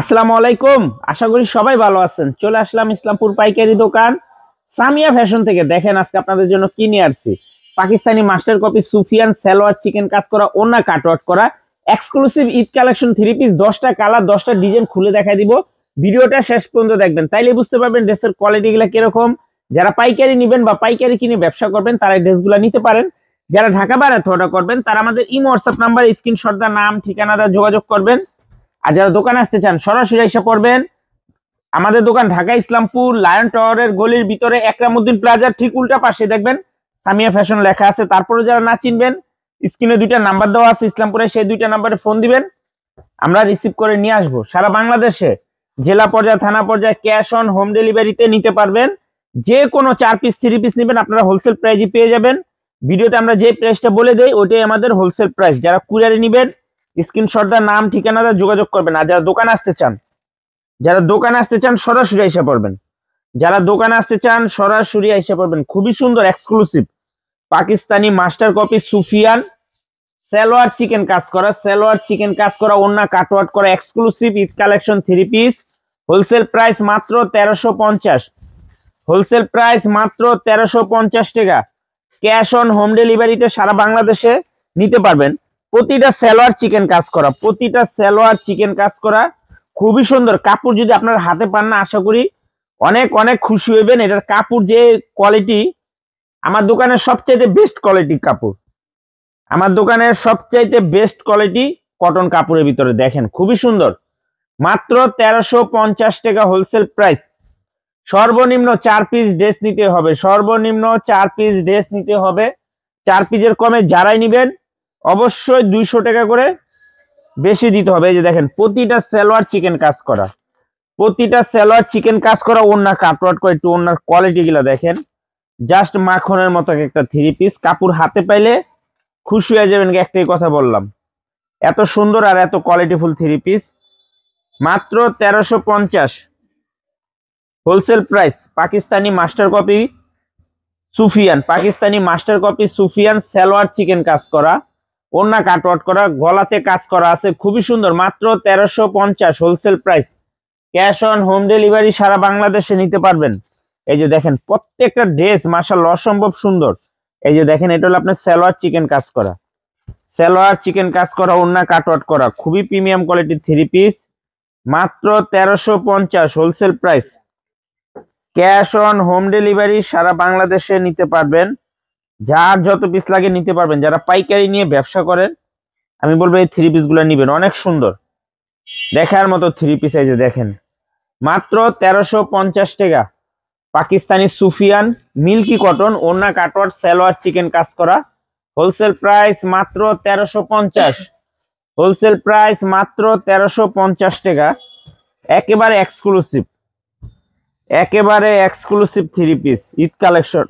আসসালামু আলাইকুম। আশা করি সবাই ভালো আছেন। চলে আসলাম ইসলামপুর পাইকারি দোকান সামিয়া ফ্যাশন থেকে। দেখেন আজকে আপনাদের জন্য কি নিয়ে আসছি। পাকিস্তানি মাস্টার কপি সুফিয়ান সালোয়ার চিকেন কাজ করা, ওন্না কাটওয়ার্ক করা, এক্সক্লুসিভ ঈদ কালেকশন 3 পিস, 10টা কালার, 10টা ডিজাইন খুলে দেখাই দিব। ভিডিওটা শেষ পর্যন্ত দেখবেন, তাইলে বুঝতে পারবেন ড্রেসের কোয়ালিটি গুলা কিরকম। যারা পাইকারি নেবেন বা পাইকারি কিনে ব্যবসা করবেন তারা এই ড্রেসগুলো নিতে পারেন। যারা ঢাকা বাইরে অর্ডার করবেন তারা আমাদের ইমো হোয়াটসঅ্যাপ নাম্বার স্ক্রিনশট দা নাম ঠিকানা দা যোগাযোগ করবেন। আর যারা দোকানে আসতে চান সরাসরি এসে পড়বেন। আমাদের দোকান ঢাকা ইসলামপুর লায়ন টাওয়ারের গলির ভিতরে একরামউদ্দিন প্লাজার ঠিক উল্টা পাশে দেখবেন সামিয়া ফ্যাশন লেখা আছে। তারপরে যারা না চিনবেন স্ক্রিনে 2টা নাম্বার দেওয়া আছে ইসলামপুরে, সেই 2টা নাম্বারে ফোন দিবেন, আমরা রিসিভ করে নিয়ে আসবো। সারা বাংলাদেশে জেলা পর্যায়ে থানা পর্যায়ে ক্যাশ অন হোম ডেলিভারিতে নিতে পারবেন। যে কোনো 4 পিস 3 পিস নেবেন আপনারা হোলসেল প্রাইজে পেয়ে যাবেন। ভিডিওতে আমরা যে প্রাইসটা বলে দেই ওইটাই আমাদের হোলসেল প্রাইস। যারা কুরিয়ারে নেবেন স্ক্রিনশট দা নাম ঠিকানা দা যোগাযোগ করবেন। আর যারা দোকানে আসতে চান সরাসরি এসে পড়বেন। যারা দোকানে আসতে চান সরাসরি এসে পড়বেন। খুবই সুন্দর exclusive Pakistani master copy Sufiyan salwar chikan কাজ করা ওন্না কাটওয়ার্ক করা exclusive Eid collection 3 piece. Wholesale price মাত্র 1350। হোলসেল প্রাইস মাত্র 1350 টাকা। ক্যাশ অন হোম ডেলিভারিতে সারা বাংলাদেশে নিতে পারবেন। প্রতিটা সালোয়ার চিকেন কাজ করা খুবই সুন্দর। কাপড় যদি আপনার হাতে পান না আশা করি অনেক অনেক খুশি হইবেন। এটার কাপড় যে কোয়ালিটি, আমার দোকানের সবচাইতে বেস্ট কোয়ালিটির কাপড়। আমার দোকানের সবচাইতে বেস্ট কোয়ালিটি কটন কাপড়ের ভিতরে দেখেন খুবই সুন্দর। মাত্র 1350 টাকা হোলসেল প্রাইস। সর্বনিম্ন 4 পিস ড্রেস নিতে হবে, সর্বনিম্ন 4 পিস ড্রেস নিতে হবে। 4 পিসের কমে যারাই নেবেন অবশ্যই 200 টাকা করে বেশি দিতে হবে। এই যে দেখেন প্রতিটা সালোয়ার চিকেন কাজ করা ওন্না কাটওয়ার্ক করে। একটু ওন্নার কোয়ালিটি গুলা দেখেন, জাস্ট মাখনের মতো একটা 3 পিস। কাপড় হাতে পাইলে খুশি হয়ে যাবেন, একটাই কথা বললাম। এত সুন্দর আর এত কোয়ালিটিফুল 3 পিস মাত্র 1350 wholesale price. Pakistani master copy Sufiyan salwar chikan কাজ করা, ওন্না কাটওয়ার্ক করা, গলাতে কাজ করা আছে খুবই সুন্দর। মাত্র 1350 wholesale price. Cash on home delivery সারা বাংলাদেশে নিতে পারবেন। এই যে দেখেন প্রত্যেকটা ড্রেস মাশাআল্লাহ অসম্ভব সুন্দর। এই যে দেখেন এটা হলো আপনার সালোয়ার চিকেন কাজ করা ওন্না কাটওয়ার্ক করা খুবই প্রিমিয়াম কোয়ালিটির 3 পিস। মাত্র 1350 wholesale price. Cash on home delivery সারা বাংলাদেশে নিতে পারবেন। যার যত পিস লাগে নিতে পারবেন। যারা পাইকারি নিয়ে ব্যবসা করেন আমি বলবো এই 3 পিস গুলো নিবেন, অনেক সুন্দর দেখার মতো 3 পিস। এই যে দেখেন মাত্র 1350 টাকা। পাকিস্তানি সুফিয়ান মিল্কি কটন ওন্না কাটওয়ার্ক সালোয়ার চিকেন কাজ করা হোলসেল প্রাইস মাত্র 1350। হোলসেল প্রাইস মাত্র 1350 টাকা। একেবারে এক্সক্লুসিভ 3 পিস ঈদ কালেকশন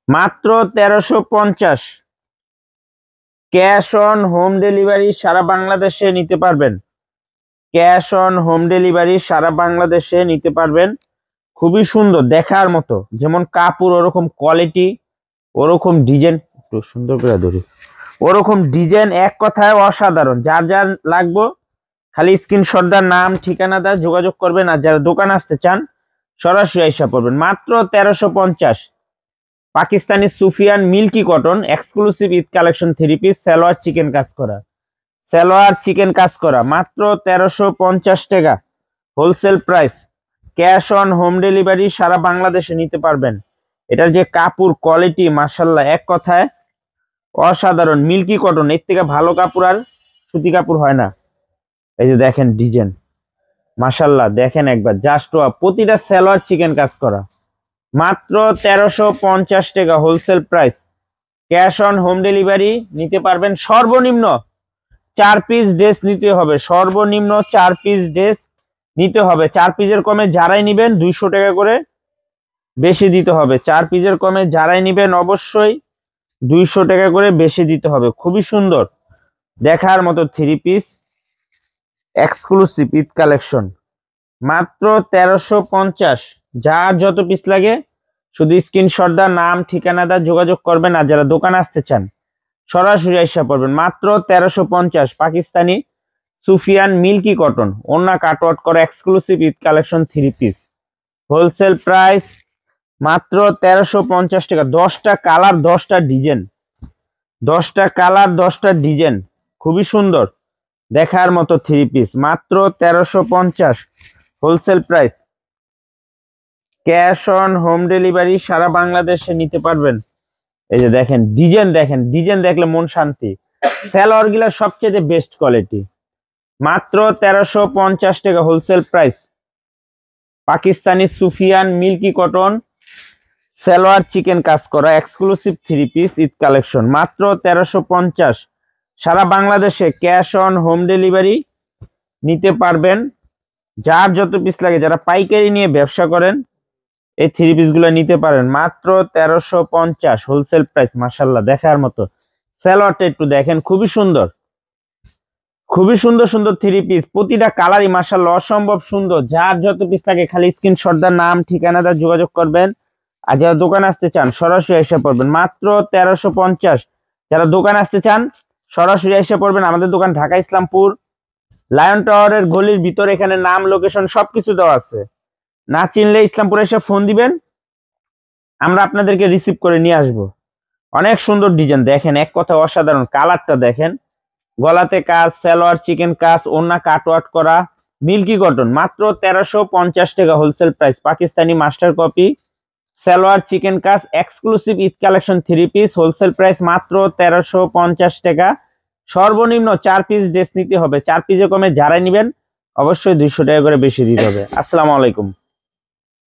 মাত্র 1350। ক্যাশ অন হোম ডেলিভারি সারা বাংলাদেশে নিতে পারবেন। ক্যাশ অন হোম ডেলিভারি সারা বাংলাদেশে নিতে পারবেন। খুবই সুন্দর দেখার মতো, যেমন কাপড় ওরকম কোয়ালিটি, ওরকম ডিজাইন, একটু সুন্দর করে ধরি, ওরকম ডিজাইন, এক কথায় অসাধারণ। যার যার লাগবে খালি স্ক্রিনশট দা নাম ঠিকানা দা যোগাযোগ করবেন। আর যারা দোকান আসতে চান সরাসরি এসে পড়বেন। মাত্র 1350 Pakistani Sufiyan milky cotton exclusive Eid collection 3 piece salwar chikan কাজ করা মাত্র 1350 টাকা wholesale price. Cash on home delivery সারা বাংলাদেশে নিতে পারবেন। এটার যে কাপড় কোয়ালিটি মাশাআল্লাহ এক কথায় অসাধারণ। মিল্কি কটন, এর থেকে ভালো কাপড় আর সুতি কাপড় হয় না। এই যে দেখেন ডিজাইন মাশাআল্লাহ দেখেন একবার, জাস্ট প্রতিটা সালোয়ার চিকেন কাজ করা মাত্র 1350 টাকা wholesale price. Cash on home delivery নিতে পারবেন। সর্বনিম্ন 4 পিস ড্রেস নিতে হবে, সর্বনিম্ন 4 পিস ড্রেস নিতে হবে। 4 পিসের কমে যারাই নেবেন 200 টাকা করে বেশি দিতে হবে। 4 পিসের কমে যারাই নেবেন অবশ্যই 200 টাকা করে বেশি দিতে হবে। খুবই সুন্দর দেখার মতো 3 পিস এক্সক্লুসিভ ঈদ কালেকশন মাত্র 1350। যার যত পিস লাগে শুধু স্ক্রিনশট দা নাম ঠিকানা দা যোগাযোগ করবেন। আর যারা দোকানে আসতে চান সরাসরি এসে পড়বেন। মাত্র 1350 পাকিস্তানি সুফিয়ান মিল্কি কটন, ওন্না কাটওয়ার্ক করা exclusive Eid collection 3 piece, wholesale price মাত্র 1350 টাকা। 10টা কালার 10টা ডিজাইন, 10টা কালার 10টা ডিজাইন, খুবই সুন্দর দেখার মতো 3 পিস, মাত্র 1350 wholesale price. Cash on home delivery, সারা বাংলাদেশে নিতে পারবেন। এই যে দেখেন ডিজাইন, দেখেন ডিজাইন দেখলে মন শান্তি। সালোয়ার গুলা সবচেয়ে বেস্ট কোয়ালিটি, মাত্র 1350 টাকা wholesale price. Pakistani Sufiyan milky cotton salwar chikan কাজ করা এক্সক্লুসিভ 3 পিস ঈদ কালেকশন, মাত্র 1350। সারা বাংলাদেশে ক্যাশ অন হোম ডেলিভারি নিতে পারবেন। যার যত পিস লাগে, যারা পাইকারি নিয়ে ব্যবসা করেন এই 3 পিস গুলো নিতে পারেন, মাত্র 1350 হোলসেল প্রাইস। মাশাআল্লাহ দেখার মতো। সালোয়ারটা একটু দেখেন, খুবই সুন্দর, খুবই সুন্দর সুন্দর 3 পিস, প্রতিটা কালারই মাশাআল্লাহ অসম্ভব সুন্দর। যার যত পিস লাগে খালি স্ক্রিনশট দা নাম ঠিকানাটা যোগাযোগ করবেন। আর যারা দোকানে আসতে চান সরাসরি এসে পড়বেন, মাত্র 1350। যারা দোকানে আসতে চান সরাসরি এসে পড়বেন। আমাদের দোকান ঢাকা ইসলামপুর লায়ন টাওয়ারের গলির ভিতরে, এখানে নাম লোকেশন সবকিছু দেওয়া আছে। না চিনলে ইসলামপুরে এসে ফোন দিবেন, আমরা আপনাদেরকে রিসিভ করে নিয়ে আসব। অনেক সুন্দর ডিজাইন দেখেন, এক কথা অসাধারণ। কালারটা দেখেন, গলাতে কাজ, সালোয়ার চিকেন কাজ, ওন্না কাটওয়ার্ক করা মিল্কি কটন, মাত্র 1350 টাকা wholesale price. Pakistani master copy salwar chikan কাজ exclusive Eid collection 3 piece, wholesale price মাত্র 1350 টাকা। সর্বনিম্ন 4 পিস ড্রেস নিতে হবে, 4 পিসে কমে যারাই নেবেন অবশ্যই 200 টাকা করে বেশি দিতে হবে। আসসালামু আলাইকুম।